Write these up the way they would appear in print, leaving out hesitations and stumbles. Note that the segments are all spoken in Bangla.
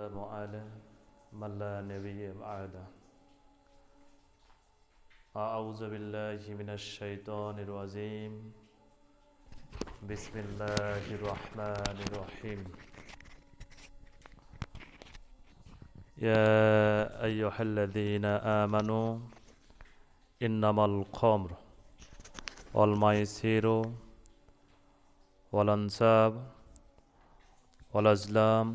والسلام على من لا نبي بعده أعوذ بالله من الشيطان الرجيم بسم الله الرحمن الرحيم يا أيها الذين آمنوا إنما الخمر والميسر والأنصاب والأزلام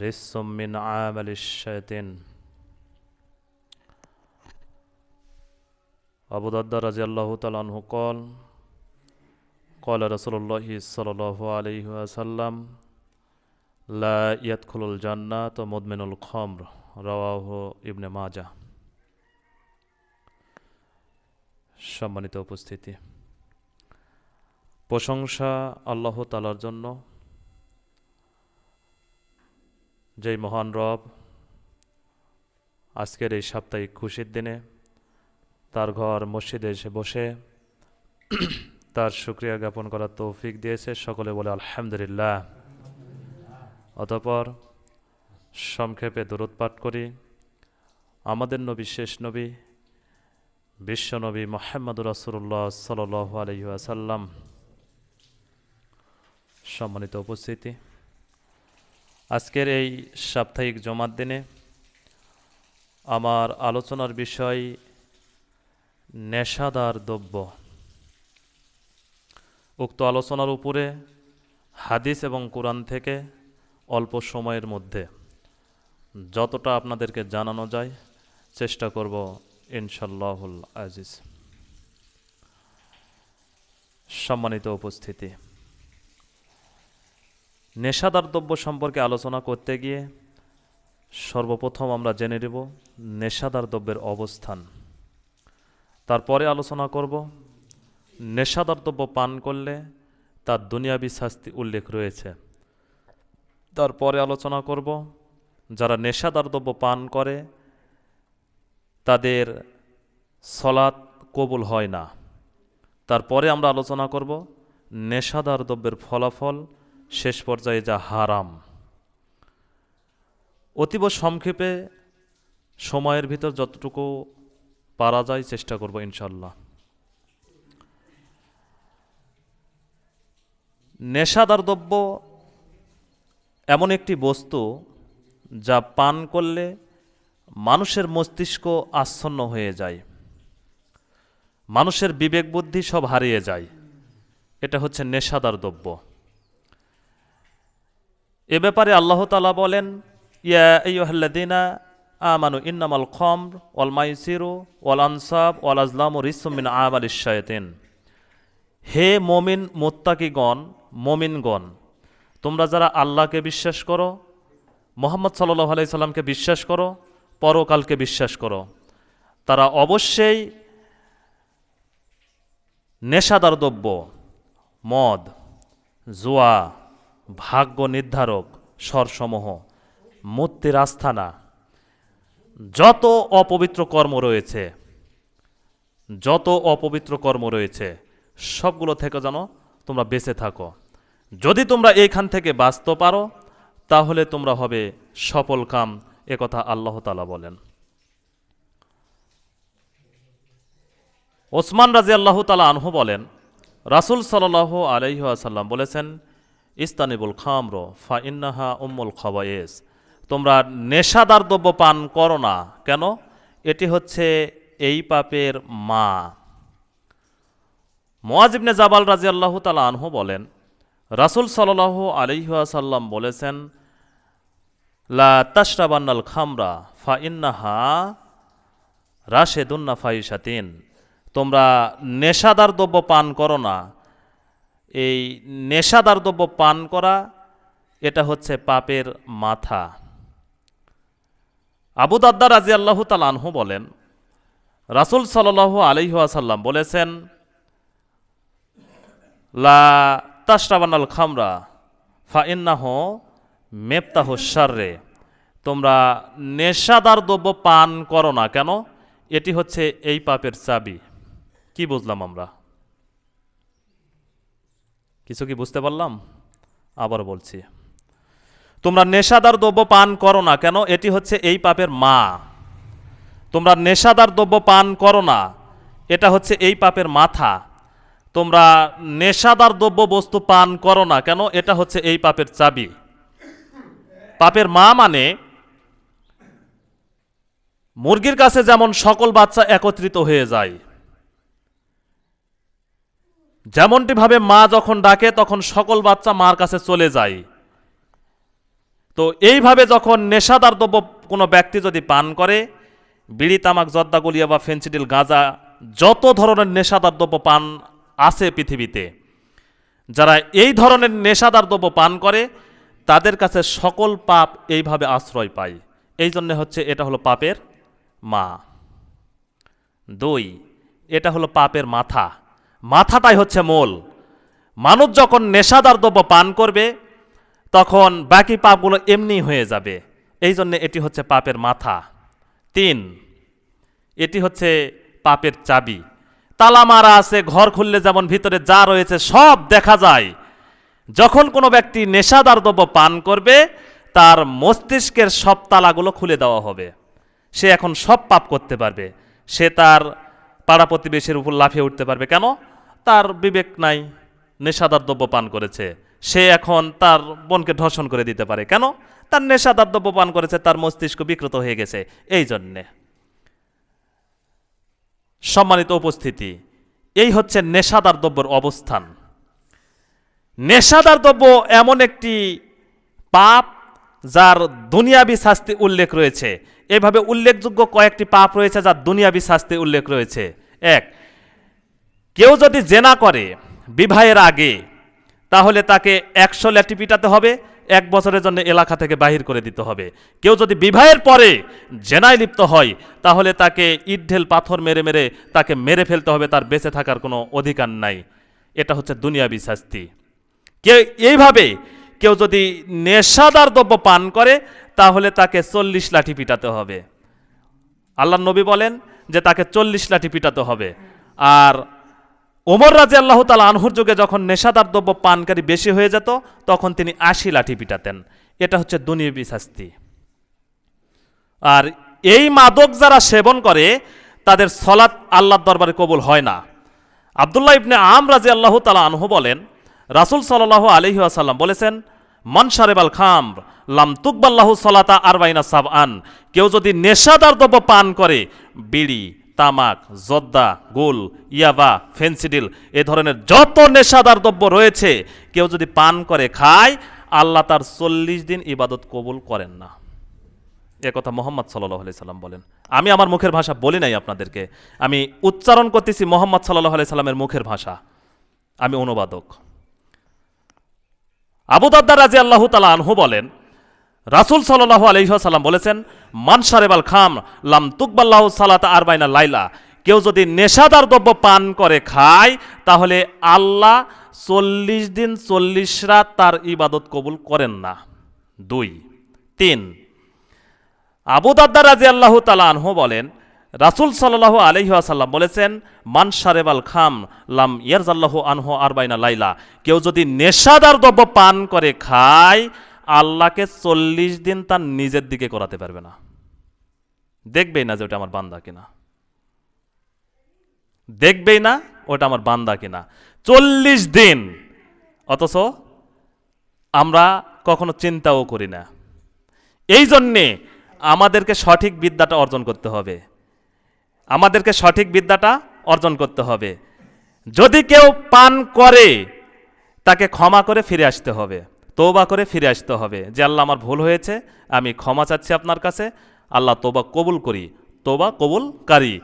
رجس من عمل الشياطين আবু দারদা রাদিয়াল্লাহু তাআলা আনহু قال رسول الله صلى الله عليه وسلم لا يدخل الجنة مدمن الخمر رواه ইবনে মাজাহ। সম্মানিত উপস্থিতি, প্রশংসা আল্লাহ তাআলার জন্য, যেই মহান রব আজকের এই সাপ্তাহিক খুশির দিনে তার ঘর মসজিদে এসে বসে তার শুকরিয়া জ্ঞাপন করার তৌফিক দিয়েছে। সকলে বলে আলহামদুলিল্লাহ। অতঃপর সংক্ষেপে দরুদ পাঠ করি আমাদের নবী, শেষ নবী, বিশ্বনবী মুহাম্মদুর রাসূলুল্লাহ সাল্লাল্লাহু আলাইহি ওয়াসাল্লাম। সম্মানিত উপস্থিতি, আজকের এই সাপ্তাহিক জুমার দিনে আমার আলোচনার বিষয় নেশাদার দ্রব্য। উক্ত আলোচনার উপরে হাদিস এবং কোরআন থেকে অল্প সময়ের মধ্যে যতটা আপনাদেরকে জানানো যায় চেষ্টা করব ইনশাআল্লাহুল আজিজ। সম্মানিত উপস্থিতি, নেশাদার দ্রব্য সম্পর্কে আলোচনা করতে গিয়ে সর্বপ্রথম আমরা জেনে নেব নেশাদার দ্রব্যের অবস্থান। তারপরে আলোচনা করব নেশাদার দ্রব্য পান করলে তার দুনিয়াবি শাস্তি উল্লেখ রয়েছে। তারপরে আলোচনা করব যারা নেশাদার দ্রব্য পান করে তাদের সলাত কবুল হয় না। তারপরে আমরা আলোচনা করব নেশাদার দ্রব্যের ফলাফল, শেষ পর্যায়ে যা হারাম। অতীব সংক্ষেপে সময়ের ভিতর যতটুকু পারা যায় চেষ্টা করব ইনশাল্লাহ। নেশাদার দ্রব্য এমন একটি বস্তু যা পান করলে মানুষের মস্তিষ্ক আচ্ছন্ন হয়ে যায়, মানুষের বিবেক বুদ্ধি সব হারিয়ে যায়। এটা হচ্ছে নেশাদার দ্রব্য। এ ব্যাপারে আল্লাহ তাআলা বলেন, ইয়া আইয়ুহাল্লাযীনা আমানু ইন্নামাল খামর ওয়াল মাইসিরু ওয়াল আনসাব ওয়াল আজলামু রিজসুম মিন আমালিশ শায়াতিন। হে মুমিন মুত্তাকিগণ, মুমিনগণ, তোমরা যারা আল্লাহকে বিশ্বাস করো, মুহাম্মদ সাল্লাল্লাহু আলাইহি সাল্লামকে বিশ্বাস করো, পরকালকে বিশ্বাস করো, তারা অবশ্যই নেশাদার দ্রব্য, মদ, জুয়া, ভাগ্য নির্ধারক স্বরসমূহ, মূর্তির আস্থানা, যত অপবিত্র কর্ম রয়েছে, যত অপবিত্র কর্ম রয়েছে সবগুলো থেকে যেন তোমরা বেঁচে থাকো। যদি তোমরা এইখান থেকে বাঁচতে পারো তাহলে তোমরা হবে সফল কাম, একথা আল্লাহ তাআলা বলেন। ওসমান রাদিয়াল্লাহু তাআলা আনহু বলেন, রাসূল সাল্লাল্লাহু আলাইহি ওয়াসাল্লাম বলেছেন, ইস্তানিবুল খামর ফা ইন্নাহা উম্মুল খাবায়েস। তোমরা নেশাদার দ্রব্য পান করো না, কেন? এটি হচ্ছে এই পাপের মা। মুআয ইবনে জাবাল রাদিয়াল্লাহু তাআলা আনহু বলেন, রাসূল সাল্লাল্লাহু আলাইহি ওয়াসাল্লাম বলেছেন, লা তাশরাবান্নাল খামরা ফা ইন্নাহা রাশিদুন নাফাইশাতিন। তোমরা নেশাদার দ্রব্য পান করো না। এই নেশাদার দ্রব্য পান করা এটা হচ্ছে পাপের মাথা। আবু দারদা রাদিয়াল্লাহু তাআলা আনহু বলেন, রাসূল সাল্লাল্লাহু আলাইহি ওয়াসাল্লাম বলেছেন, লা তাশরাবানাল খামরা ফা ইন্নাহু মিফতাহু শাররে। তোমরা নেশাদার দ্রব্য পান করো না, কেন? এটি হচ্ছে এই পাপের চাবি। কি বুঝলাম আমরা? কিছু কি বুঝতে পারলাম? আবার বলছি, তোমরা নেশাদার দ্রব্য পান করো না কেন, এটি হচ্ছে এই পাপের মা। তোমরা নেশাদার দ্রব্য পান করো না, এটা হচ্ছে এই পাপের মাথা। তোমরা নেশাদার দ্রব্য বস্তু পান করো না কেন, এটা হচ্ছে এই পাপের চাবি। পাপের মা মানে মুরগির কাছে যেমন সকল বাচ্চা একত্রিত হয়ে যায়, যেমনটি ভাবে মা যখন ডাকে তখন সকল বাচ্চা মার কাছে চলে যায়। তো এইভাবে যখন নেশাদার দ্রব্য কোনো ব্যক্তি যদি পান করে, বিড়ি, তামাক, জর্দা, গুলিয়া বা ফেন্সিডিল, গাঁজা, যত ধরনের নেশাদার দ্রব্য পান আছে পৃথিবীতে, যারা এই ধরনের নেশাদার দ্রব্য পান করে তাদের কাছে সকল পাপ এইভাবে আশ্রয় পায়। এই জন্য হচ্ছে এটা হলো পাপের মা। 2, এটা হলো পাপের মাথা। মাথাটাই হচ্ছে মূল। মানুষ যখন নেশাদার দ্রব্য পান করবে তখন বাকি পাপগুলো এমনি হয়ে যাবে। এই জন্য এটি হচ্ছে পাপের মাথা। 3, এটি হচ্ছে পাপের চাবি। তালা মারা আছে, ঘর খুললে যেমন ভিতরে যা রয়েছে সব দেখা যায়। যখন কোনো ব্যক্তি নেশাদার দ্রব্য পান করবে তার মস্তিষ্কের সব তালাগুলো খুলে দেওয়া হবে, সে এখন সব পাপ করতে পারবে। সে তার পাড়া প্রতিবেশীর উপর লাফিয়ে উঠতে পারবে। কেন? তার বিবেক নাই, নেশাদার দ্রব্য পান করেছে। সে এখন তার বোনকে ধর্ষণ করে দিতে পারে। কেন? তার নেশাদার দ্রব্য পান করেছে, তার মস্তিষ্ক বিকৃত হয়ে গেছে। এই জন্যে সম্মানিত উপস্থিতি, এই হচ্ছে নেশাদার দ্রব্যের অবস্থান। নেশাদার দ্রব্য এমন একটি পাপ যার দুনিয়াবি শাস্তি উল্লেখ রয়েছে। এভাবে উল্লেখযোগ্য কয়েকটি পাপ রয়েছে যার দুনিয়াবি শাস্তি উল্লেখ রয়েছে। 1, কেউ যদি জেনা করে বিবাহের আগে তাহলে তাকে 100 লাঠি পিটাতে হবে, 1 বছরের জন্য এলাকা থেকে বাহির করে দিতে হবে। কেউ যদি বিবাহের পরে জেনায় লিপ্ত হয় তাহলে তাকে ইট ঢেল পাথর মেরে মেরে তাকে মেরে ফেলতে হবে, তার বেঁচে থাকার কোনো অধিকার নাই। এটা হচ্ছে দুনিয়াবি শাস্তি। এইভাবে কেউ যদি নেশাদার দ্রব্য পান করে তাহলে তাকে 40 লাঠি পিটাতে হবে। আল্লাহর নবী বলেন যে তাকে 40 লাঠি পিটাতে হবে। আর ওমর রাদিয়াল্লাহু তাআলা আনহুর যুগে যখন নেশাদার দ্রব্য পানকারী বেশি হয়ে যেত তখন তিনি 80 লাঠি পিটাতেন। এটা হচ্ছে দুনিয়াবি শাস্তি। আর এই মাদক যারা সেবন করে তাদের সলাত আল্লাহর দরবারে কবুল হয় না। আব্দুল্লাহ ইবনে আমর রাদিয়াল্লাহু তাআলা আনহু বলেন, রাসূল সাল্লাল্লাহু আলাইহি ওয়াসাল্লাম বলেছেন, মান শারিবাল খামর লাম তুকবাল্লাহু সলাতা 40 সাবআন। কেউ যদি নেশাদার দ্রব্য পান করে, বিড়ি, তামাক, জর্দা, গুল, ইয়াবা, ফেন্সিডিল, এ ধরনের যত নেশাদার দ্রব্য রয়েছে কেউ যদি পান করে খায়, আল্লাহ তার 40 দিন ইবাদত কবুল করেন না। এ কথা মুহাম্মদ সাল্লাল্লাহু আলাইহি সাল্লাম বলেন। আমি আমার মুখের ভাষা বলি নাই আপনাদেরকে, আমি উচ্চারণ করতেছি মুহাম্মদ সাল্লাল্লাহু আলাইহি সাল্লামের মুখের ভাষা। আমি অনুবাদক। আবু দারদা রাদিয়াল্লাহু তাআলা আনহু বলেন, রাসূল সাল্লাল্লাহু আলাইহি ওয়াসাল্লাম বলেছেন, মান শারিবাল খাম লাম তুকবাল্লাহু সালাতা 40 লাইলা। কেউ যদি নেশাদার দ্রব্য পান করে খায় তাহলে আল্লাহ 40 দিন 40 রাত তার ইবাদত কবুল করেন না। 2, 3, আবু দারদা রাদিয়াল্লাহু তাআলা আনহু বলেন, রাসূল সাল্লাল্লাহু আলাইহি ওয়াসাল্লাম বলেছেন, মান শারিবাল খাম লাম ইয়ারজাল্লাহু আনহু 40 লাইলা। কেউ যদি নেশাদার দ্রব্য পান করে খায় আল্লাহকে 40 দিন তার নিজের দিকে করাতে পারবে না। দেখবেই না যে ওটা আমার বান্দা কিনা, দেখবেই না ওটা আমার বান্দা কিনা। 40 দিন, অথচ আমরা কখনো চিন্তাও করি না। এই জন্যে আমাদেরকে সঠিক বিদ্যাটা অর্জন করতে হবে। আমাদেরকে সঠিক বিদ্যাটা অর্জন করতে হবে। যদি কেউ পান করে তাকে ক্ষমা করে ফিরে আসতে হবে, তওবা করে ফিরে আসতে হবে যে আল্লাহ আমার ভুল হয়েছে, আমি ক্ষমা চাচ্ছি আপনার কাছে, আল্লাহ তওবা কবুল করি, তওবা কবুলকারী।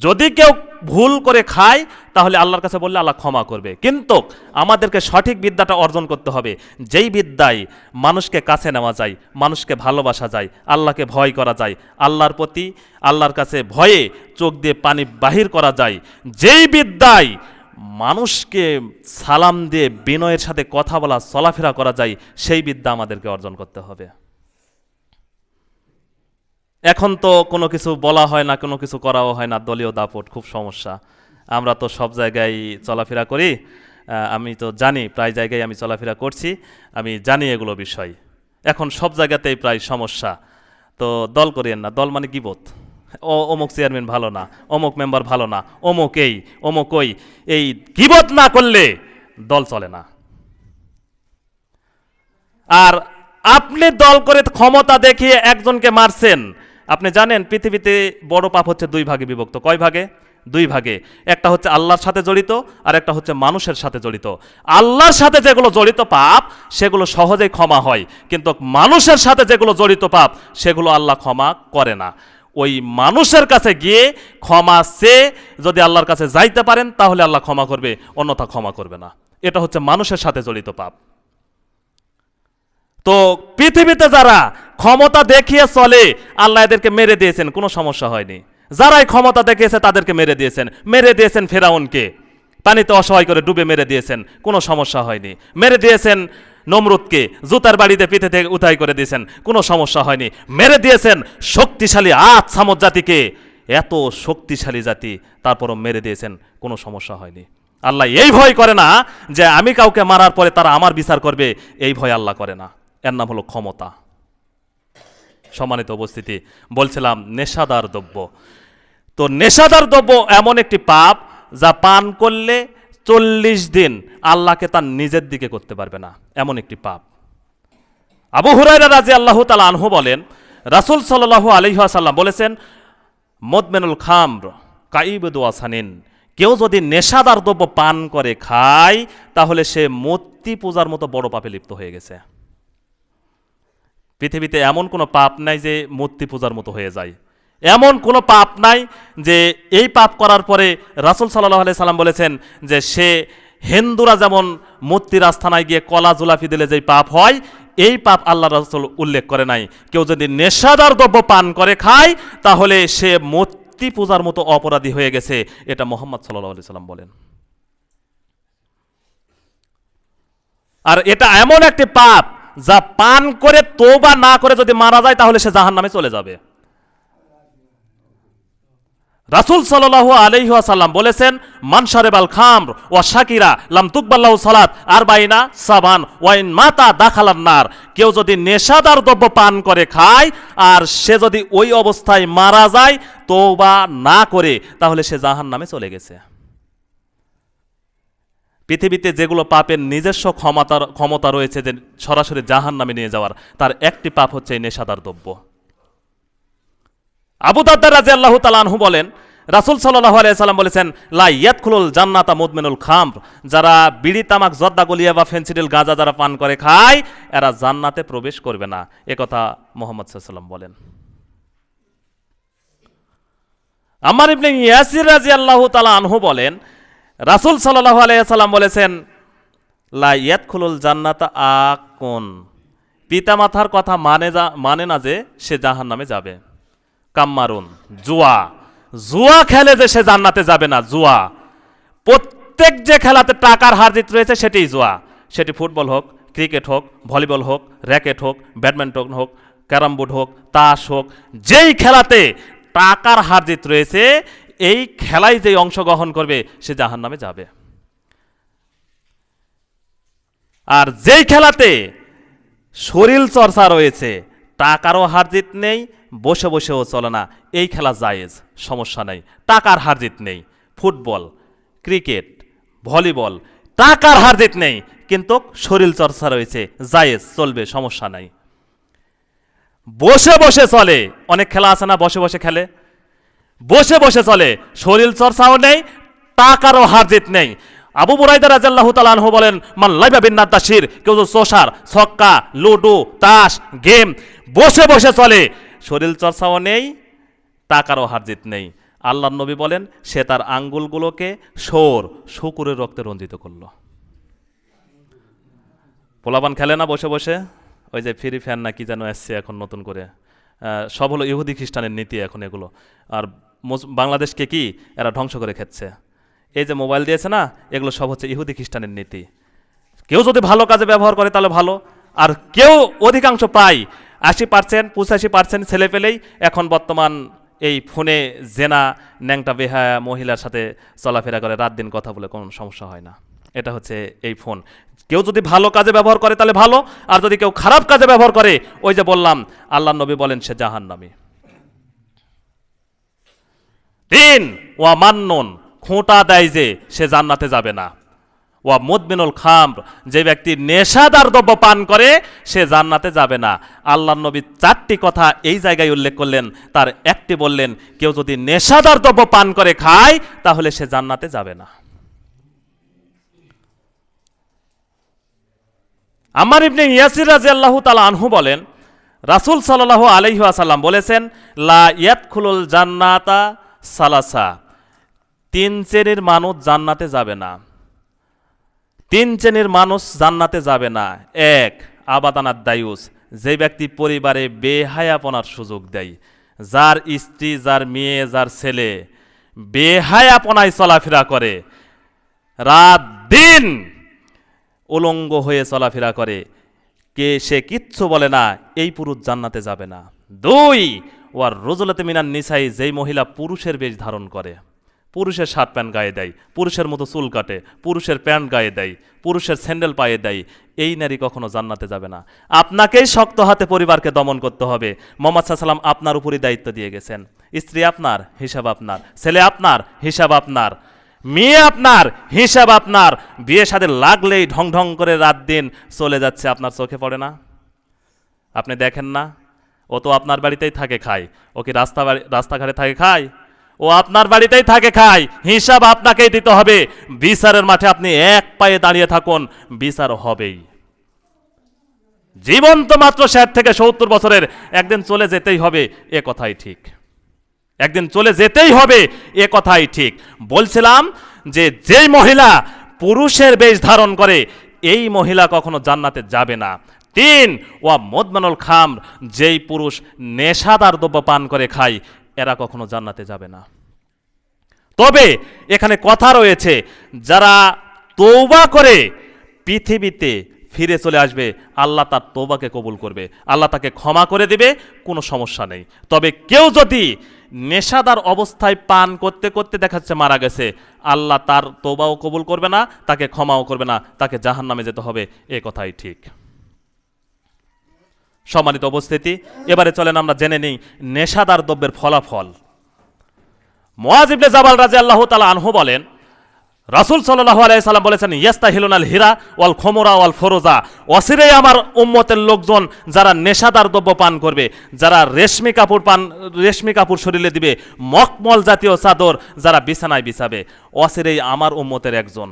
যদি কেউ ভুল করে খায় তাহলে আল্লাহর কাছে বললে আল্লাহ ক্ষমা করবে। কিন্তু আমাদেরকে সঠিক বিদ্যাটা অর্জন করতে হবে, যেই বিদ্যায় মানুষকে কাছে নেওয়া যায়, মানুষকে ভালোবাসা যায়, আল্লাহকে ভয় করা যায়, আল্লাহর প্রতি আল্লাহর কাছে ভয়ে চোখ দিয়ে পানি বাহির করা যায়, যেই বিদ্যায় মানুষকে সালাম দিয়ে বিনয়ের সাথে কথা বলা, চলাফেরা করা যায়, সেই বিদ্যা আমাদেরকে অর্জন করতে হবে। এখন তো কোনো কিছু বলা হয় না, কোনো কিছু করাও হয় না, দলীয় দাপট, খুব সমস্যা। আমরা তো সব জায়গায় চলাফেরা করি, আমি তো জানি, প্রায় জায়গায় আমি চলাফেরা করছি, আমি জানি এগুলো বিষয়। এখন সব জায়গাতেই প্রায় সমস্যা। তো দল করিয়েন না, দল মানে গিবত। অমুক চেয়ারম্যান ভালো না, অমুক মেম্বার ভালো না, অমুক এই অমুক ওই, এই গিবত না করলে দল চলে না। আর আপনি দল করে ক্ষমতা দেখিয়ে একজনকে মারছেন। আপনি জানেন পৃথিবীতে বড় পাপ হচ্ছে দুই ভাগে বিভক্ত। কয় ভাগে? দুই ভাগে। একটা হচ্ছে আল্লাহর সাথে জড়িত, আর একটা হচ্ছে মানুষের সাথে জড়িত। আল্লাহর সাথে যেগুলো জড়িত পাপ সেগুলো সহজেই ক্ষমা হয়, কিন্তু মানুষের সাথে যেগুলো জড়িত পাপ সেগুলো আল্লাহ ক্ষমা করে না। ওই মানুষের কাছে গিয়ে ক্ষমা চেয়ে যদি আল্লাহর কাছে যাইতে পারেন তাহলে আল্লাহ ক্ষমা করবে, অন্যথা ক্ষমা করবে না। এটা হচ্ছে মানুষের সাথে জড়িত পাপ। তো পৃথিবীতে যারা ক্ষমতা দেখিয়ে চলে আল্লাহ এদেরকে মেরে দিয়েছেন, কোনো সমস্যা হয়নি। যারাই ক্ষমতা দেখিয়েছে তাদেরকে মেরে দিয়েছেন ফেরাউনকে পানিতে অসহায় করে ডুবে মেরে দিয়েছেন, কোনো সমস্যা হয়নি। মেরে দিয়েছেন নমরুদকে জুতার বাড়িতে পিঠে থেকে উঠাই করে দিয়েছেন, কোনো সমস্যা হয়নি। মেরে দিয়েছেন শক্তিশালী আদ সামুদ জাতিকে, এত শক্তিশালী জাতি, তারপরও মেরে দিয়েছেন, কোনো সমস্যা হয়নি। আল্লাহ এই ভয় করে না যে আমি কাউকে মারার পরে তারা আমার বিচার করবে, এই ভয় আল্লাহ করে না। এর নাম হলো ক্ষমতা। সম্মানিত উপস্থিতি, বলছিলাম নেশাদার দ্রব্য। তো নেশাদার দ্রব্য এমন একটি পাপ যা পান করলে 40 দিন আল্লাহকে তার নিজের দিকে করতে পারবে না, এমন একটি পাপ। আবু হুরায়রা রাদিয়াল্লাহু তাআলা আনহু বলেন, রাসূল সাল্লাল্লাহু আলাইহি ওয়াসাল্লাম বলেছেন, মুদমিনুল খামর কাইবুদু আসানিন, কেউ যদি নেশাদার দ্রব্য পান করে খায় তাহলে সে মূর্তি পূজার মতো বড় পাপে লিপ্ত হয়ে গেছে। পৃথিবীতে এমন কোনো পাপ নাই যে মূর্তি পূজার মতো হয়ে যায়, এমন কোনো পাপ নাই যে এই পাপ করার পরে রাসূল সাল্লাল্লাহু আলাইহি সাল্লাম বলেছেন যে সে হিন্দুরা যেমন মূর্তির আস্থানায় গিয়ে কলা জুলাফি দিলে যেই পাপ হয়, এই পাপ আল্লাহ রাসূল উল্লেখ করে নাই। কেউ যদি নেশাদার দ্রব্য পান করে খায় তাহলে সে মূর্তি পূজার মতো অপরাধী হয়ে গেছে, এটা মুহাম্মদ সাল্লাল্লাহু আলাইহি সাল্লাম বলেন। আর এটা এমন একটি পাপ যা পান করে তওবা না করে যদি মারা যায় তাহলে সে জাহান্নামে চলে যাবে। রাসূল সাল্লাল্লাহু আলাইহি ওয়াসাল্লাম বলেছেন, মান শারিবাল খামর ওয়া শাকিরা লাম তুকবাল্লাহু সালাত আরবাইনা সাবান ওয়া ইন মাতা দাখালান নার। কেউ যদি নেশাদার দ্রব্য পান করে খায় আর সে যদি ওই অবস্থায় মারা যায় তওবা না করে তাহলে সে জাহান্নামে চলে গেছে। পৃথিবীতে যেগুলো পাপের নিজস্ব ক্ষমতা রয়েছে যে সরাসরি জাহান্নামে নিয়ে যাওয়ার, তার একটি পাপ হচ্ছে এই নেশাদার দ্রব্য। আবু দারদা রাদিয়াল্লাহু তাআলা আনহু বলেন, রাসূল সাল্লাল্লাহু আলাইহি সাল্লাম বলেছেন, লা ইয়াদখুলুল জান্নাতা মুদমিনুল খামর, যারা বিড়ি তামাক জর্দা গলিয়া বা ফেনসিডিল গাঁজা যারা পান করে খায় এরা জান্নাতে প্রবেশ করবে না, একথা মুহাম্মদ সাল্লাল্লাহু আলাইহি সাল্লাম বলেন। আম্মার ইবনে ইয়াসির রাদিয়াল্লাহু তাআলা আনহু বলেন, রাসূল সাল্লাল্লাহু আলাইহি সাল্লাম বলেছেন, লা ইয়াদখুলুল জান্নাতা আকুন, পিতামাতার কথা মানে না যে সে জাহান্নামে যাবে। কাম্মারুন, জুয়া খেলে যে সে জান্নাতে যাবে না, জুয়া। প্রত্যেক যে খেলাতে টাকার হার জিত রয়েছে সেটাই জুয়া, সেটি ফুটবল হোক, ক্রিকেট হোক, ভলিবল হোক, র্যাকেট হোক, ব্যাডমিন্টন হোক, ক্যারাম বোর্ড হোক, তাস হোক, যেই খেলাতে টাকার হার জিত রয়েছে এই খেলায় যেই অংশগ্রহণ করবে সে জাহান্নামে যাবে। আর যেই খেলাতে শরীর চর্চা রয়েছে, টাকারও হার জিত নেই, বসে বসেও চলে না, এই খেলা জায়েজ, সমস্যা নাই, টাকার হার জিত নেই। ফুটবল, ক্রিকেট, ভলিবল, টাকার হার জিত নেই, কিন্তু শরীর চর্চা রয়েছে, জায়েজ, চলবে, সমস্যা নাই। বসে বসে চলে, অনেক খেলা আছে না বসে বসে খেলে, বসে বসে চলে, শরীর চর্চাও নেই, টাকারও হার জিত নেই। আবু বুরাইদা রাদিয়াল্লাহু তাআলা আনহু বলেন, মান লাইবা বিন নাতাশির, কেউ তো চোষার, ছক্কা, লুডো, তাস, গেম বসে বসে চলে, শরীর চর্চাও নেই, টাকারও হার জিত নেই। আল্লাহর নবী বলেন সে তার আঙ্গুলগুলোকে শূকরের রক্তে রঞ্জিত করলো। পোলাপান খেলে না বসে বসে, ওই যে ফ্রি ফায়ার না কি যেন আসছে এখন নতুন করে, সব হলো ইহুদি খ্রিস্টানের নীতি এখন এগুলো। আর বাংলাদেশকে কি এরা ধ্বংস করে খেচ্ছে, এই যে মোবাইল দিয়েছে না, এগুলো সব হচ্ছে ইহুদি খ্রিস্টানের নীতি। কেউ যদি ভালো কাজে ব্যবহার করে তাহলে ভালো, আর কেউ অধিকাংশ প্রায় 80% 85% ছেলে পেলেই এখন বর্তমান এই ফোনে জেনা ন্যাংটা বেহায়া মহিলার সাথে চলাফেরা করে, রাত দিন কথা বলে, কোনো সমস্যা হয় না। এটা হচ্ছে এই ফোন। কেউ যদি ভালো কাজে ব্যবহার করে তাহলে ভালো, আর যদি কেউ খারাপ কাজে ব্যবহার করে, ওই যে বললাম আল্লাহ নবী বলেন সে জাহান্নামী। 3 ওয়া মান্নুন, খোঁটা দেয় যে সে জান্নাতে যাবে না। ওয়া মুদমিনুল খামর, যে ব্যক্তি নেশাদার দ্রব্য পান করে সে জান্নাতে যাবে না। আল্লাহ নবী 4টি কথা এই জায়গায় উল্লেখ করলেন, তার একটি বললেন কেউ যদি নেশাদার দ্রব্য পান করে খায় তাহলে সে জান্নাতে যাবে না। আম্মার ইবনে ইয়াসির রাদিয়াল্লাহু তাআলা আনহু বলেন রাসূল সাল্লাল্লাহু আলাইহি ওয়াসাল্লাম বলেছেন লা ইয়াদখুলুল জান্নাতা সালাসা, 3 শ্রেণীর মানুষ জান্নাতে যাবে না। 3 শ্রেণীর মানুষ জান্নাতে যাবে না। 1 আবাদানাদ দায়ুস, যে ব্যক্তি পরিবারে বেহায়াপনার সুযোগ দেয়, যার স্ত্রী, যার মেয়ে, যার ছেলে বেহায়াপনায় চলাফেরা করে, রাত দিন উলঙ্গ হয়ে চলাফেরা করে, সে কিচ্ছু বলে না, এই পুরুষ জান্নাতে যাবে না। 2 ওয়ার রজুলাতে মিনান নিসাই, যেই মহিলা পুরুষের বেশ ধারণ করে, পুরুষের শার্ট প্যান্ট গায়ে দেয়, পুরুষের মতো চুল কাটে, পুরুষের প্যান্ট গায়ে দেয়, পুরুষের স্যান্ডেল পায়ে দেয়, এই নারী কখনো জান্নাতে যাবে না। আপনাকেই শক্ত হাতে পরিবারকে দমন করতে হবে। মুহাম্মদ সাল্লাল্লাহু আলাইহি ওয়াসাল্লাম আপনার উপরই দায়িত্ব দিয়ে গেছেন। স্ত্রী আপনার, হিসাব আপনার। ছেলে আপনার, হিসাব আপনার। মেয়ে আপনার, হিসাব আপনার। বিয়ে শাদী লাগলেই ঢং ঢং করে রাত দিন চলে যাচ্ছে, আপনার চোখে পড়ে না? আপনি দেখেন না? ও তো আপনার বাড়িতেই থাকে খায়। ও কি রাস্তাঘাটে থাকে খায়? ও আপনার বাড়িতেই থাকে খায়। হিসাব আপনাকেই দিতে হবে। বিচারের মাঠে আপনি এক পায়ে দাঁড়িয়ে থাকুন, বিচার হবেই। জীবন তো মাত্র 60 থেকে 70 বছরের, একদিন চলে যেতেই হবে, এ কথাই ঠিক। একদিন চলে যেতেই হবে, এ কথাই ঠিক। বলছিলাম যে যেই মহিলা পুরুষের বেশ ধারণ করে এই মহিলা কখনো জান্নাতে যাবে না। 3 ওয়া মুদমানুল খামর, যেই পুরুষ নেশাদার দ্রব্য পান করে খায়, এরা কখনো জান্নাতে যাবে না। তবে এখানে কথা রয়েছে, যারা তওবা করে পৃথিবীতে ফিরে চলে আসবে, আল্লাহ তার তওবাকে কবুল করবে, আল্লাহ তাকে ক্ষমা করে দিবে, কোনো সমস্যা নেই। তবে কেউ যদি নেশাদার অবস্থায় পান করতে করতে দেখাচ্ছে মারা গেছে, আল্লাহ তার তওবাও কবুল করবে না, তাকে ক্ষমাও করবে না, তাকে জাহান্নামে যেতে হবে, এ কথাই ঠিক। সম্মানিত উপস্থিতি, এবারে চলেন আমরা জেনে নিই নেশাদার দ্রব্যের ফলাফল। মুআয ইবনে জাবাল রাদিয়াল্লাহু তাআলা আনহু বলেন রাসূল সাল্লাল্লাহু আলাইহি সাল্লাম বলেছেন ইয়াস্তাহিলুনাল হিরা ওয়াল খুমরা ওয়াল ফরোজা, অচিরেই আমার উম্মতের লোকজন যারা নেশাদার দ্রব্য পান করবে, যারা রেশমি কাপড় শরীরে দিবে, মখমল জাতীয় চাদর যারা বিছানায় বিছাবে, অচিরেই আমার উম্মতের একজন,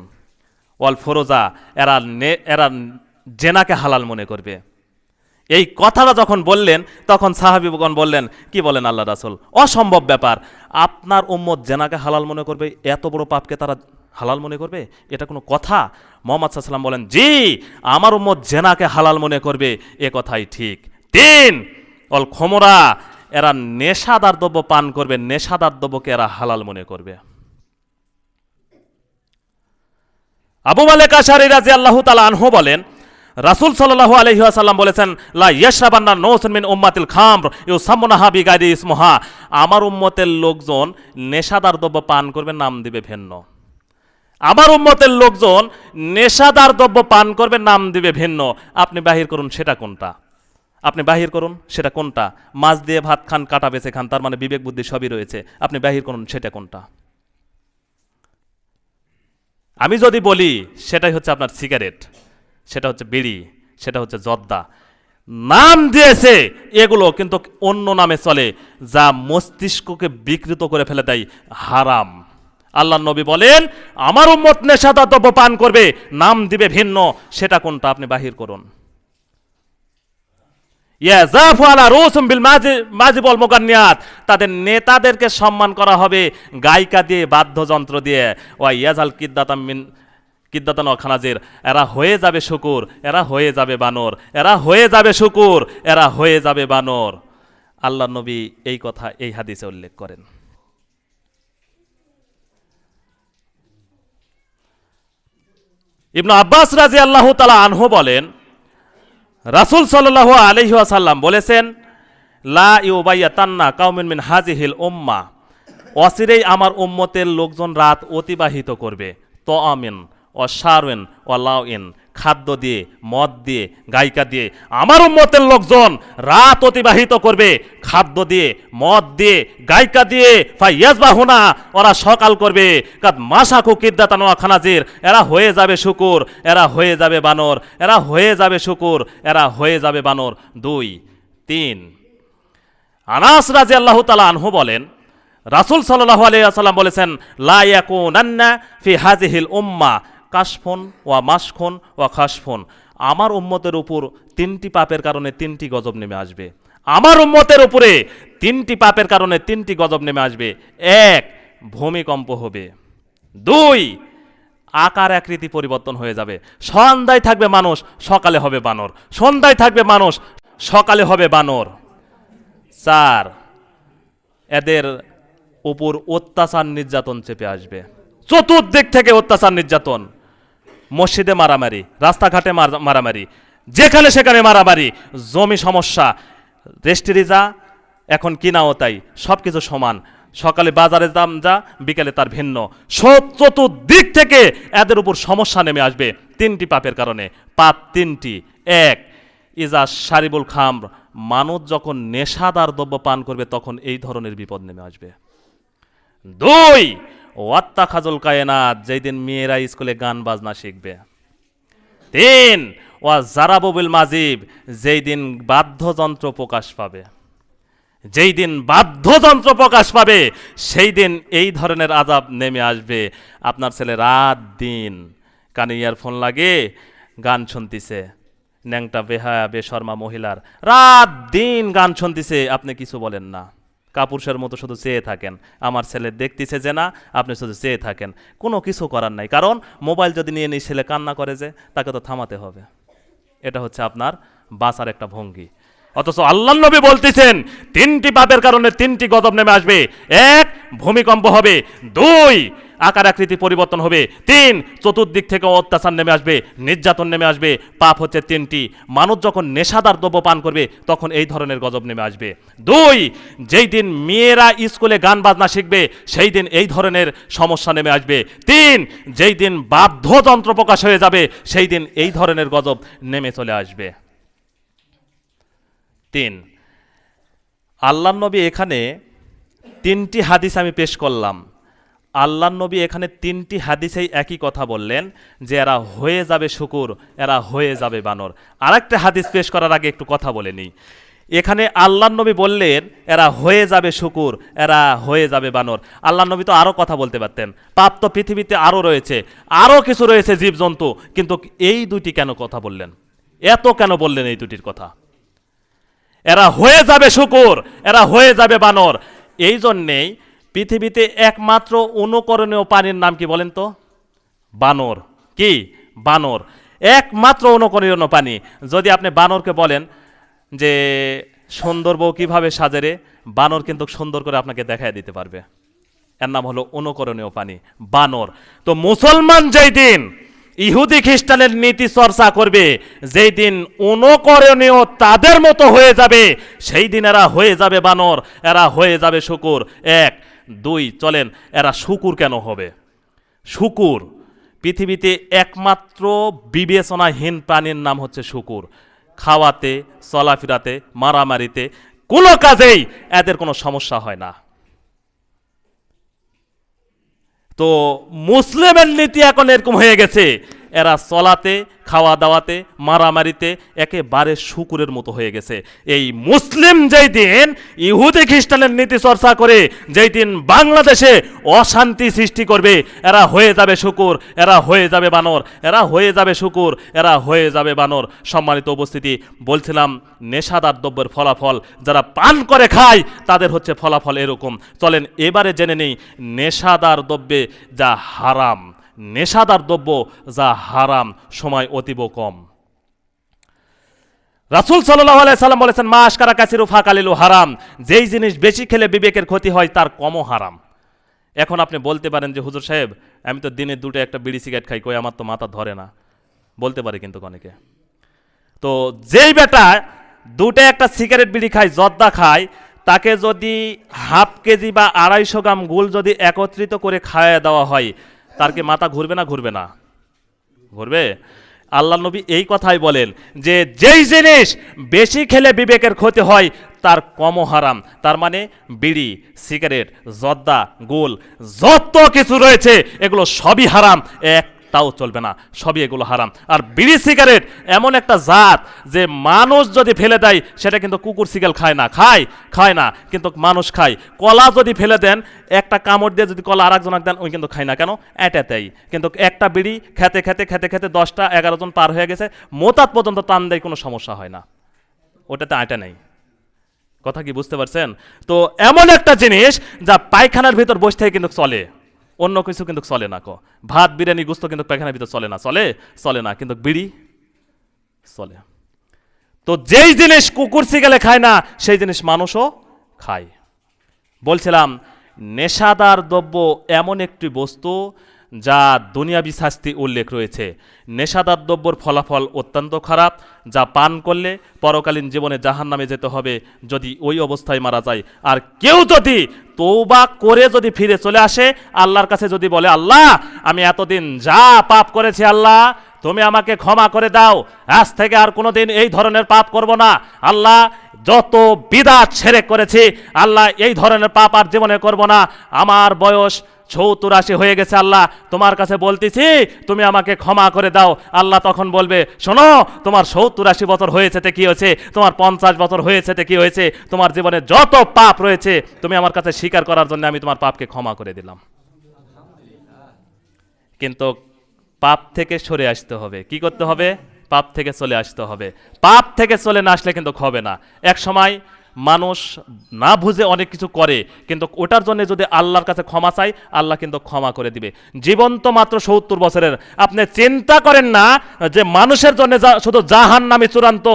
ওয়াল ফরোজা, এরা জেনাকে হালাল মনে করবে। এই কথাটা যখন বললেন তখন সাহাবীগণ বললেন, কি বলেন আল্লাহ রাসূল, অসম্ভব ব্যাপার। আপনার উম্মত জেনাকে হালাল মনে করবে, এত বড় পাপকে তারা হালাল মনে করবে, এটা কোনো কথা? মুহাম্মদ সাল্লাল্লাহু আলাইহি ওয়াসাল্লাম বলেন, জি, আমার উম্মত জেনাকে হালাল মনে করবে, এ কথাই ঠিক। 3 অল খমরা, এরা নেশাদার দ্রব্য পান করবে, নেশাদার দ্রব্যকে এরা হালাল মনে করবে। আবু মালিক আশআরী রাদিয়াল্লাহু তাআলা আনহু বলেন রাসূল সাল্লাল্লাহু আলাইহি ওয়াসাল্লাম বলেছেন লা ইয়াশরাবান্না নাউসুন মিন উম্মাতিল খামর ইউসাম্মুনাহা বিগাইরি ইসমুহা, আমার উম্মতের লোকজন নেশাদার দ্রব্য পান করবে, নাম দিবে ভিন্ন। আমার উম্মতের লোকজন নেশাদার দ্রব্য পান করবে, নাম দিবে ভিন্ন। আপনি বাহির করুন সেটা কোনটা? আপনি বাহির করুন সেটা কোনটা? মাছ দিয়ে ভাত খান, কাটা বেছে খান, তার মানে বিবেক বুদ্ধি সবই রয়েছে। আপনি বাহির করুন সেটা কোনটা? আমি যদি বলি সেটাই হচ্ছে আপনার সিগারেট, সেটা হচ্ছে বিড়ি, সেটা হচ্ছে জর্দা, নাম দিয়েছে এগুলো, কিন্তু অন্য নামে চলে, যা মস্তিষ্ককে বিকৃত করে ফেলে দেয়, হারাম। আল্লাহ নবী বলেন আমার উম্মত নেশাদার দ্রব্য পান করবে, নাম দিবে ভিন্ন, সেটা কোনটা? আপনি বাহির করুন। ইয়াযাফু আলা রুসুম বিল মাজিব ওয়াল মুগান্নিয়াত, তাদের নেতাদেরকে সম্মান করা হবে গায়িকা দিয়ে, বাদ্যযন্ত্র দিয়ে। ওয়া ইয়াজাল কিদ্দাতান ওয়া খানাজির, এরা হয়ে যাবে শুকুর, এরা হয়ে যাবে বানর, এরা হয়ে যাবে শুকুর, এরা হয়ে যাবে বানর। আল্লাহ নবী এই কথা এই হাদিসে উল্লেখ করেন। ইবনে আব্বাস রাদিয়াল্লাহু তাআলা আনহু বলেন রাসূল সাল্লাল্লাহু আলাইহি ওয়াসাল্লাম বলেছেন লা ইউবাইয়াতান্না কাউমিন মিন হাযিহিল উম্মাহ, অচিরেই আমার উম্মতের লোকজন রাত অতিবাহিত করবে, তো আমিন ও শারওয়েন ও লাউইন, খাদ্য দিয়ে, মদ দিয়ে, গায়িকা দিয়ে আমার উম্মতের লোকজন রাত অতিবাহিত করবে খাদ্য দিয়ে, মদ দিয়ে, গায়িকা দিয়ে। ফাইয়াজবাহুনা, ওরা সকাল করবে। কাদ মাসাকু কিদ্দাতান ওয়া খানাজির, এরা হয়ে যাবে শুকুর, এরা হয়ে যাবে বানর, এরা হয়ে যাবে শুকুর, এরা হয়ে যাবে বানর। 2, 3। আনাস রাদিয়াল্লাহু তাআলা আনহু বলেন, রাসূল সাল্লাল্লাহু আলাইহি ওয়াসাল্লাম বলেছেন, লা ইয়াকুনান্না ফি হাযিহিল উম্মাহ কাশফুন ওয়া মাসখুন ওয়া খাসফুন, আমার উম্মতের উপর 3টি পাপের কারণে 3টি গজব নেমে আসবে। আমার উম্মতের উপরে 3টি পাপের কারণে 3টি গজব নেমে আসবে। 1, ভূমিকম্প হবে। 2, আকার আকৃতি পরিবর্তন হয়ে যাবে। সন্ধ্যায় থাকবে মানুষ, সকালে হবে বানর। সন্ধ্যায় থাকবে মানুষ, সকালে হবে বানর। 4, এদের উপর অত্যাচার নির্যাতন চেপে আসবে। চতুর্দিক থেকে অত্যাচার নির্যাতন, মসজিদে মারামারি, রাস্তাঘাটে মারামারি, যেখানে সেখানে মারামারি, জমি সমস্যা, রেস্টিরিজা এখন কিনাও তাই, সব কিছু সমান। সকালে বাজারে দাম যা, বিকেলে তার ভিন্ন। সব চতুর্দিক থেকে এদের উপর সমস্যা নেমে আসবে 3টি পাপের কারণে। পাপ 3টি। 1, ইজা শারিবুল খামর, মানুষ যখন নেশাদার দ্রব্য পান করবে তখন এই ধরনের বিপদ নেমে আসবে। 2, ওয়াত্তা খাজুল কায়নাত, যেই দিন মেয়েরা স্কুলে গান বাজনা শিখবে। 3, ওয়া জারাবুল মাজিব, যেই দিন বাদ্যযন্ত্র প্রকাশ পাবে। যেই দিন বাদ্যযন্ত্র প্রকাশ পাবে সেই দিন এই ধরনের আযাব নেমে আসবে। আপনার ছেলে রাত দিন কানে ইয়ারফোন লাগে গান শুনতিছে, ন্যাংটা বেহায়া বেশর্মা মহিলার রাত দিন গান শুনতিছে, আপনি কিছু বলেন না, কাপুরুষের মতো শুধু চেয়ে থাকেন। আমার ছেলে দেখতেছে যে না, আপনি শুধু চেয়ে থাকেন, কোনো কিছু করার নাই। কারণ মোবাইল যদি নিয়ে নিয়ে ছেলে কান্না করে যে, তাকে তো থামাতে হবে। এটা হচ্ছে আপনার বাঁচার একটা ভঙ্গি। অথচ আল্লাহর নবী বলতেছেন 3টি পাপের কারণে 3টি গজব নেমে আসবে। 1, ভূমিকম্প হবে। 2, আকার আকৃতি পরিবর্তন হবে। 3, চতুর্দিক থেকে অত্যাচার নেমে আসবে, নির্যাতন নেমে আসবে। পাপ হচ্ছে 3টি। মানুষ যখন নেশাদার দ্রব্য পান করবে তখন এই ধরনের গজব নেমে আসবে। 2, যেই দিন মেয়েরা স্কুলে গান বাজনা শিখবে সেই দিন এই ধরনের সমস্যা নেমে আসবে। 3, যেই দিন বাদ্যযন্ত্র প্রকাশ হয়ে যাবে সেই দিন এই ধরনের গজব নেমে চলে আসবে। 3, আল্লাহর নবী এখানে 3টি হাদিস আমি পেশ করলাম। আল্লাহর নবী এখানে 3টি হাদিসেই একই কথা বললেন যে এরা হয়ে যাবে শুকুর, এরা হয়ে যাবে বানর। আরেকটা হাদিস পেশ করার আগে একটু কথা বলে নিই। এখানে আল্লাহর নবী বললেন এরা হয়ে যাবে শুকুর, এরা হয়ে যাবে বানর। আল্লাহর নবী তো আরও কথা বলতে পারতেন, পাপ তো পৃথিবীতে আরও রয়েছে, আরও কিছু রয়েছে জীবজন্তু, কিন্তু এই 2টি কেন কথা বললেন? এত কেন বললেন এই 2টির কথা? এরা হয়ে যাবে শুকুর, এরা হয়ে যাবে বানর। এই জন্যেই পৃথিবীতে একমাত্র অনুকরণীয় প্রাণীর নাম কি বলেন তো? বানর। কি? বানর একমাত্র অনুকরণীয় প্রাণী। যদি আপনি বানরকে বলেন যে সুন্দর বউ কিভাবে সাজে, বানর কিন্তু সুন্দর করে আপনাকে দেখায় দিতে পারবে। এর নাম হলো অনুকরণীয় প্রাণী, বানর। তো মুসলমান যেই দিন ইহুদি খ্রিস্টানের নীতি চর্চা করবে, যেই দিন অনুকরণীয় তাদের মতো হয়ে যাবে, সেই দিন এরা হয়ে যাবে বানর, এরা হয়ে যাবে শুকুর। 1, 2, চলেন এরা শুকুর কেন হবে? শুকুর পৃথিবীতে একমাত্র বিবেচনাহীন প্রাণীর নাম হচ্ছে শুকুর। খাওয়াতে, চলাফেরাতে, মারামারিতে, কোনো কাজেই এদের কোনো সমস্যা হয় না। তো মুসলিমের নীতি এখন এরকম হয়ে গেছে, এরা চলাতে, খাওয়া দাওয়াতে, মারামারিতে একেবারে শুকুরের মতো হয়ে গেছে। এই মুসলিম যেই দিন ইহুদি খ্রিস্টানের নীতি চর্চা করে, যেই দিন বাংলাদেশে অশান্তি সৃষ্টি করবে, এরা হয়ে যাবে শুকুর, এরা হয়ে যাবে বানর, এরা হয়ে যাবে শুকুর, এরা হয়ে যাবে বানর। সম্মানিত উপস্থিতি, বলছিলাম নেশাদার দ্রব্যের ফলাফল যারা পান করে খায় তাদের হচ্ছে ফলাফল এরকম। চলেন এবারে জেনে নেই নেশাদার দ্রব্যে যা হারাম, নেশাদার দ্রব্য যা হারাম, সময় অতীব কম। রাসূল সাল্লাল্লাহু আলাইহি সাল্লাম বলেছেন, মা আশকারা কাসিরু ফাকালিলু হারাম, যেই জিনিস বেশি খেলে বিবেকের ক্ষতি হয় তার কমও হারাম। এখন আপনি বলতে পারেন যে হুজুর সাহেব আমি তো দিনে 2টা একটা বিড়ি সিগারেট খাই, কই আমার তো মাথা ধরে না, বলতে পারে কিন্তু অনেকে। তো যেই বেটা 2টা একটা সিগারেট বিড়ি খায়, জর্দা খায়, তাকে যদি হাফ কেজি বা 250 গ্রাম গুল যদি একত্রিত করে খাওয়া দেওয়া হয়, তার কি মাথা ঘুরবে না ঘুরবে না? ঘুরবে? আল্লাহ নবী এই কথাই বলেন যে যেই জিনিস বেশি খেলে বিবেকের ক্ষতি হয় তার কমও হারাম। তার মানে বিড়ি, সিগারেট, জর্দা, গোল যত কিছু রয়েছে এগুলো সবই হারাম, একটাও চলবে না, সবই এগুলো হারাম। আর বিড়ি সিগারেট এমন একটা জাত যে মানুষ যদি ফেলে দেয় সেটা কিন্তু কুকুর শিয়াল খায় না, খায় না, কিন্তু মানুষ খায়। কলা যদি ফেলে দেন, একটা কামড় দিয়ে যদি কলা আরেকজনকে দেন, ওই কিন্তু খায় না, কেন? এটাতেই। কিন্তু একটা বিড়ি খেতে খেতে খেতে খেতে 10টা 11 জন পার হয়ে গেছে, মোতাত পর্যন্ত টান দেয়, কোনো সমস্যা হয় না, ওটাতে আটা নেই। কথা কি বুঝতে পারছেন? তো এমন একটা জিনিস যা পায়খানার ভিতর বসে থেকে কিন্তু চলে, অন্য কিছু কিন্তু চলে না। ভাত, বিরিয়ানি, গুস্ত কিন্তু পায়খানার ভিতর চলে না, চলে না, কিন্তু বিড়ি চলে। তো যেই জিনিস কুকুর শিয়ালে খায় না সেই জিনিস মানুষও খায়। বলছিলাম নেশাদার দ্রব্য এমন একটি বস্তু যা দুনিয়াবি শাস্তি উল্লেখ রয়েছে। নেশাদার দ্রব্যর ফলাফল অত্যন্ত খারাপ, যা পান করলে পরকালীন জীবনে জাহান্নামে যেতে হবে যদি ওই অবস্থায় মারা যায়। আর কেউ যদি তওবা করে যদি ফিরে চলে আসে, আল্লাহর কাছে যদি বলে, আল্লাহ আমি এতদিন যা পাপ করেছি, আল্লাহ তুমি আমাকে ক্ষমা করে দাও, আজ থেকে আর কোনোদিন এই ধরনের পাপ করব না, আল্লাহ যত বিদআত শিরক করেছি, আল্লাহ এই ধরনের পাপ আর জীবনে করব না, আমার বয়স 70-80 হয়ে গেছে, আল্লাহ তোমার কাছে বলতেছি তুমি আমাকে ক্ষমা করে দাও। আল্লাহ তখন বলবে, শোনো, তোমার 70-80 বছর হয়েছে তে কি হয়েছে, তোমার 50 বছর হয়েছে তে কি হয়েছে, তোমার জীবনে যত পাপ রয়েছে তুমি আমার কাছে স্বীকার করার জন্য আমি তোমার পাপকে ক্ষমা করে দিলাম। কিন্তু পাপ থেকে সরে আসতে হবে। কি করতে হবে? পাপ থেকে চলে আসতে হবে। পাপ থেকে চলে না আসলে কিন্তু হবে না। এক সময় মানুষ না বুঝে অনেক কিছু করে, কিন্তু ওটার জন্য যদি আল্লাহর কাছে ক্ষমা চাই, আল্লাহ কিন্তু ক্ষমা করে দিবে। জীবন তো মাত্র 70 বছরের। আপনি চিন্তা করেন না যে মানুষের জন্য শুধু জাহান্নামী চূড়ান্ত,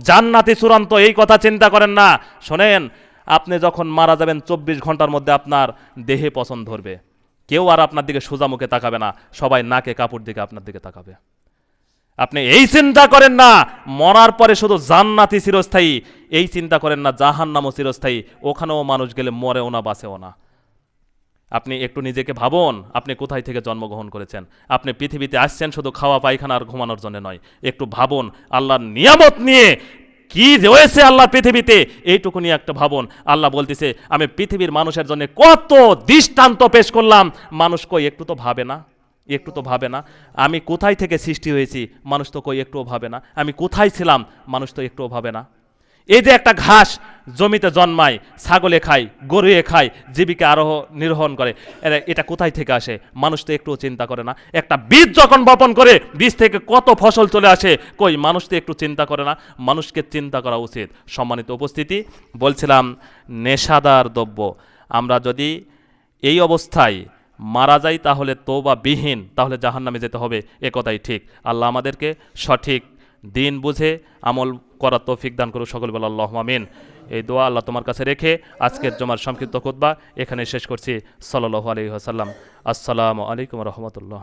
জান্নাতি চূড়ান্ত, এই কথা চিন্তা করেন না। শোনেন, আপনি যখন মারা যাবেন 24 ঘন্টার মধ্যে আপনার দেহে পছন্দ ধরবে, কেউ আর আপনার দিকে সোজা মুখে তাকাবে না, সবাই নাকে কাপড় দিকে আপনার দিকে তাকাবে। আপনি এই চিন্তা করেন না মরার পরে শুধু জান্নাতি চিরস্থায়ী, এই চিন্তা করেন না জাহান্নামও চিরস্থায়ী, ওখানেও মানুষ গেলে মরেও না, বাঁচেও না। আপনি একটু নিজেকে ভাবুন, আপনি কোথায় থেকে জন্মগ্রহণ করেছেন। আপনি পৃথিবীতে আসছেন শুধু খাওয়া, পায়খানা আর ঘুমানোর জন্য নয়। একটু ভাবুন আল্লাহর নিয়ামত নিয়ে কি রয়েছে আল্লাহ পৃথিবীতে, এইটুকু নিয়ে একটা ভাবুন। আল্লাহ বলতেছে আমি পৃথিবীর মানুষের জন্য কত দৃষ্টান্ত পেশ করলাম, মানুষ কই একটু তো ভাবে না, একটু তো ভাবে না। আমি কোথায় থেকে সৃষ্টি হয়েছি, মানুষ তো কই একটুও ভাবে না। আমি কোথায় ছিলাম, মানুষ তো একটুও ভাবে না। এই যে একটা ঘাস জমিতে জন্মায়, ছাগলে খায়, গরুয়ে খায়, জীবিকা আরোহ নির্বাহন করে, এটা কোথায় থেকে আসে, মানুষ তো একটুও চিন্তা করে না। একটা বীজ যখন বপন করে, বীজ থেকে কত ফসল চলে আসে, কই মানুষ তো একটু চিন্তা করে না। মানুষকে চিন্তা করা উচিত। সম্মানিত উপস্থিতি, বলছিলাম নেশাদার দ্রব্য, আমরা যদি এই অবস্থায় মারা যাই তাহলে তওবা বিহীন, তাহলে জাহান্নামে যেতে হবে, এ কথাই ঠিক। আল্লাহ আমাদেরকে সঠিক দিন বুঝে আমল করার তৌফিক দান করুন। সকল বলে আল্লাহুম্মা আমিন। এই দোয়া আল্লাহ তোমার কাছে রেখে আজকের জুমার সংক্ষিপ্ত খুতবা এখানে শেষ করছি। সাল্লাল্লাহু আলাইহি ওয়াসাল্লাম। আসসালামু আলাইকুম ওয়া রাহমাতুল্লাহ।